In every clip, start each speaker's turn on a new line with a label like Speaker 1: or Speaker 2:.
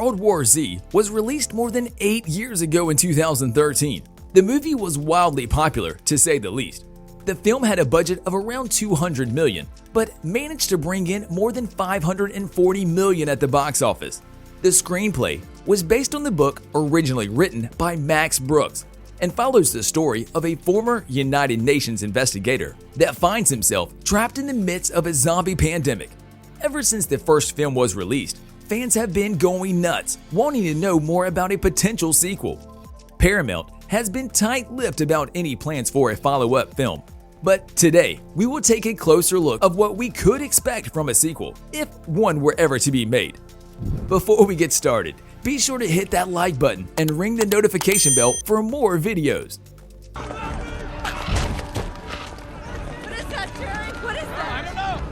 Speaker 1: World War Z was released more than 8 years ago in 2013. The movie was wildly popular, to say the least. The film had a budget of around $200 million, but managed to bring in more than $540 million at the box office. The screenplay was based on the book originally written by Max Brooks and follows the story of a former United Nations investigator that finds himself trapped in the midst of a zombie pandemic. Ever since the first film was released, fans have been going nuts, wanting to know more about a potential sequel. Paramount has been tight-lipped about any plans for a follow-up film. But today, we will take a closer look of what we could expect from a sequel, if one were ever to be made. Before we get started, be sure to hit that like button and ring the notification bell for more videos.
Speaker 2: What is that, Jerry? What is that? I don't know.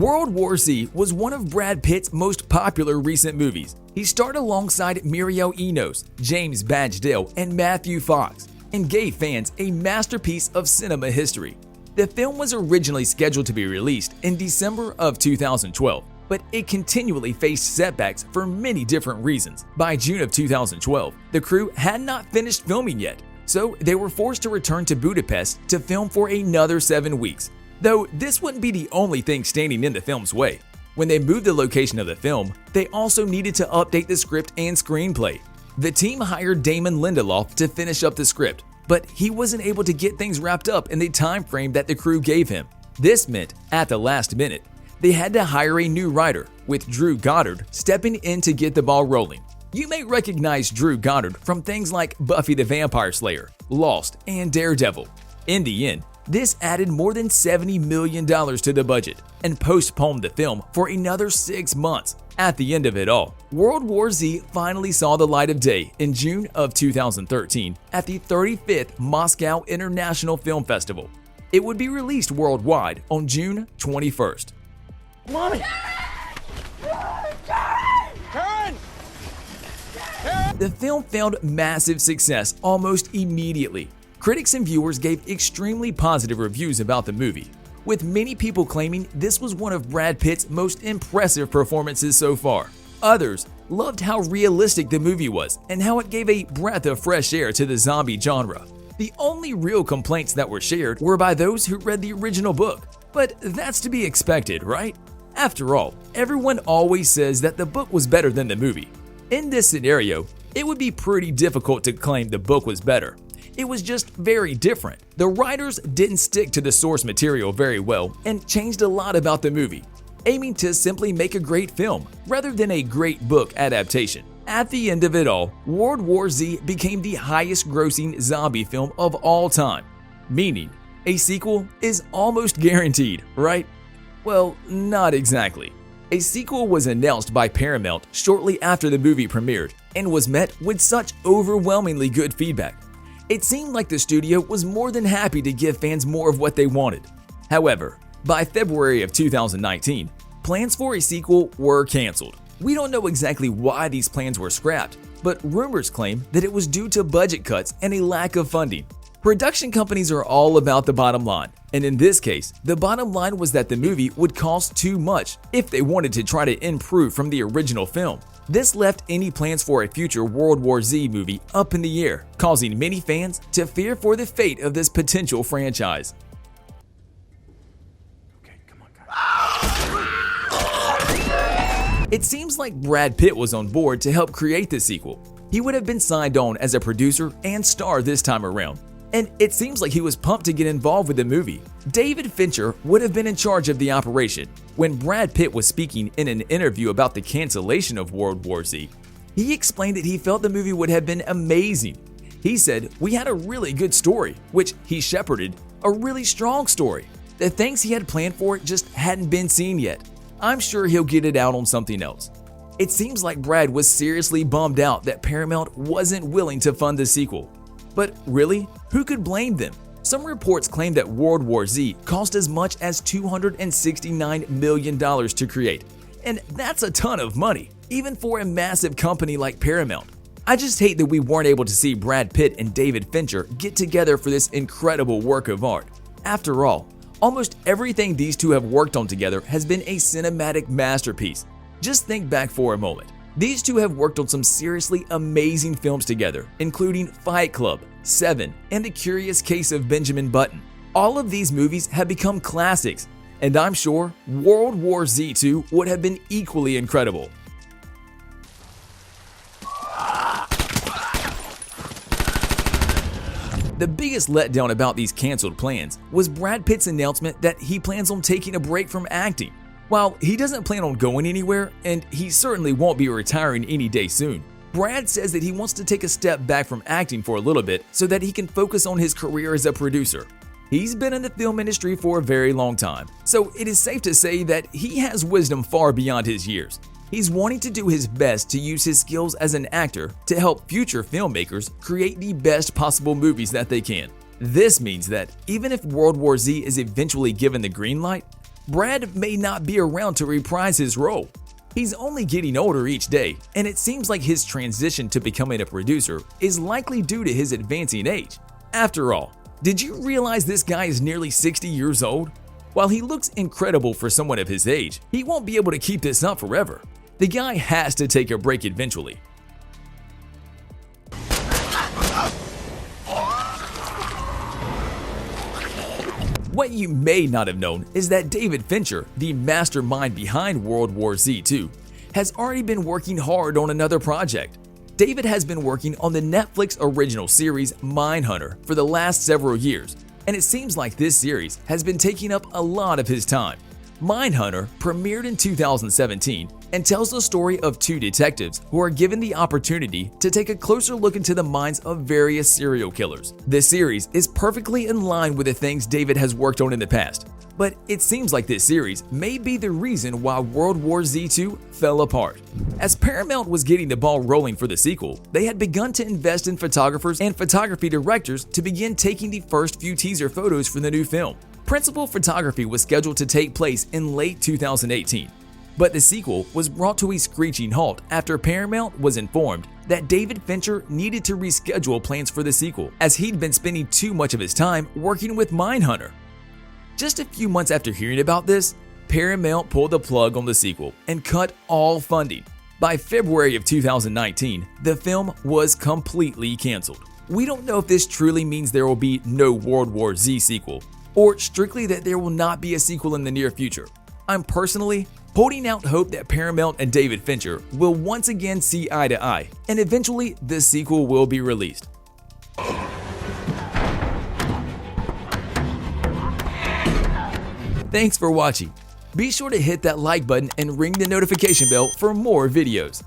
Speaker 1: World War Z was one of Brad Pitt's most popular recent movies. He starred alongside Mireille Enos, James Badge-Dale, and Matthew Fox, and gave fans a masterpiece of cinema history. The film was originally scheduled to be released in December of 2012, but it continually faced setbacks for many different reasons. By June of 2012, the crew had not finished filming yet, so they were forced to return to Budapest to film for another 7 weeks. Though this wouldn't be the only thing standing in the film's way. When they moved the location of the film, they also needed to update the script and screenplay. The team hired Damon Lindelof to finish up the script, but he wasn't able to get things wrapped up in the time frame that the crew gave him. This meant, at the last minute, they had to hire a new writer, with Drew Goddard stepping in to get the ball rolling. You may recognize Drew Goddard from things like Buffy the Vampire Slayer, Lost, and Daredevil. In the end, this added more than $70 million to the budget and postponed the film for another 6 months. At the end of it all, World War Z finally saw the light of day in June of 2013 at the 35th Moscow International Film Festival. It would be released worldwide on June 21st.
Speaker 3: Mommy! Karen!
Speaker 1: The film found massive success almost immediately. Critics and viewers gave extremely positive reviews about the movie, with many people claiming this was one of Brad Pitt's most impressive performances so far. Others loved how realistic the movie was and how it gave a breath of fresh air to the zombie genre. The only real complaints that were shared were by those who read the original book, but that's to be expected, right? After all, everyone always says that the book was better than the movie. In this scenario, it would be pretty difficult to claim the book was better. It was just very different. The writers didn't stick to the source material very well and changed a lot about the movie, aiming to simply make a great film rather than a great book adaptation. At the end of it all, World War Z became the highest grossing zombie film of all time, meaning a sequel is almost guaranteed, right? Well, not exactly. A sequel was announced by Paramount shortly after the movie premiered and was met with such overwhelmingly good feedback. It seemed like the studio was more than happy to give fans more of what they wanted. However, by February of 2019, plans for a sequel were canceled. We don't know exactly why these plans were scrapped, but rumors claim that it was due to budget cuts and a lack of funding. Production companies are all about the bottom line, and in this case, the bottom line was that the movie would cost too much if they wanted to try to improve from the original film. This left any plans for a future World War Z movie up in the air, causing many fans to fear for the fate of this potential franchise.
Speaker 3: Okay, come on, guys.
Speaker 1: It seems like Brad Pitt was on board to help create the sequel. He would have been signed on as a producer and star this time around, and it seems like he was pumped to get involved with the movie. David Fincher would have been in charge of the operation. When Brad Pitt was speaking in an interview about the cancellation of World War Z, he explained that he felt the movie would have been amazing. He said, "We had a really good story," which he shepherded, a really strong story. The things he had planned for it just hadn't been seen yet. I'm sure he'll get it out on something else. It seems like Brad was seriously bummed out that Paramount wasn't willing to fund the sequel. But really, who could blame them? Some reports claim that World War Z cost as much as $269 million to create, and that's a ton of money, even for a massive company like Paramount. I just hate that we weren't able to see Brad Pitt and David Fincher get together for this incredible work of art. After all, almost everything these two have worked on together has been a cinematic masterpiece. Just think back for a moment. These two have worked on some seriously amazing films together, including Fight Club, Seven, and The Curious Case of Benjamin Button. All of these movies have become classics, and I'm sure World War Z 2 would have been equally incredible. The biggest letdown about these cancelled plans was Brad Pitt's announcement that he plans on taking a break from acting. While he doesn't plan on going anywhere, and he certainly won't be retiring any day soon, Brad says that he wants to take a step back from acting for a little bit so that he can focus on his career as a producer. He's been in the film industry for a very long time, so it is safe to say that he has wisdom far beyond his years. He's wanting to do his best to use his skills as an actor to help future filmmakers create the best possible movies that they can. This means that even if World War Z is eventually given the green light, Brad may not be around to reprise his role. He's only getting older each day, and it seems like his transition to becoming a producer is likely due to his advancing age. After all, did you realize this guy is nearly 60 years old? While he looks incredible for someone of his age, he won't be able to keep this up forever. The guy has to take a break eventually. What you may not have known is that David Fincher, the mastermind behind World War Z 2, has already been working hard on another project. David has been working on the Netflix original series Mindhunter for the last several years, and it seems like this series has been taking up a lot of his time. Mindhunter premiered in 2017 and tells the story of two detectives who are given the opportunity to take a closer look into the minds of various serial killers. This series is perfectly in line with the things David has worked on in the past, but it seems like this series may be the reason why World War Z 2 fell apart. As Paramount was getting the ball rolling for the sequel, they had begun to invest in photographers and photography directors to begin taking the first few teaser photos for the new film. Principal photography was scheduled to take place in late 2018, but the sequel was brought to a screeching halt after Paramount was informed that David Fincher needed to reschedule plans for the sequel, as he'd been spending too much of his time working with Mindhunter. Just a few months after hearing about this, Paramount pulled the plug on the sequel and cut all funding. By February of 2019, the film was completely canceled. We don't know if this truly means there will be no World War Z sequel, or strictly that there will not be a sequel in the near future. I'm personally holding out hope that Paramount and David Fincher will once again see eye to eye, and eventually the sequel will be released. Thanks for watching. Be sure to hit that like button and ring the notification bell for more videos.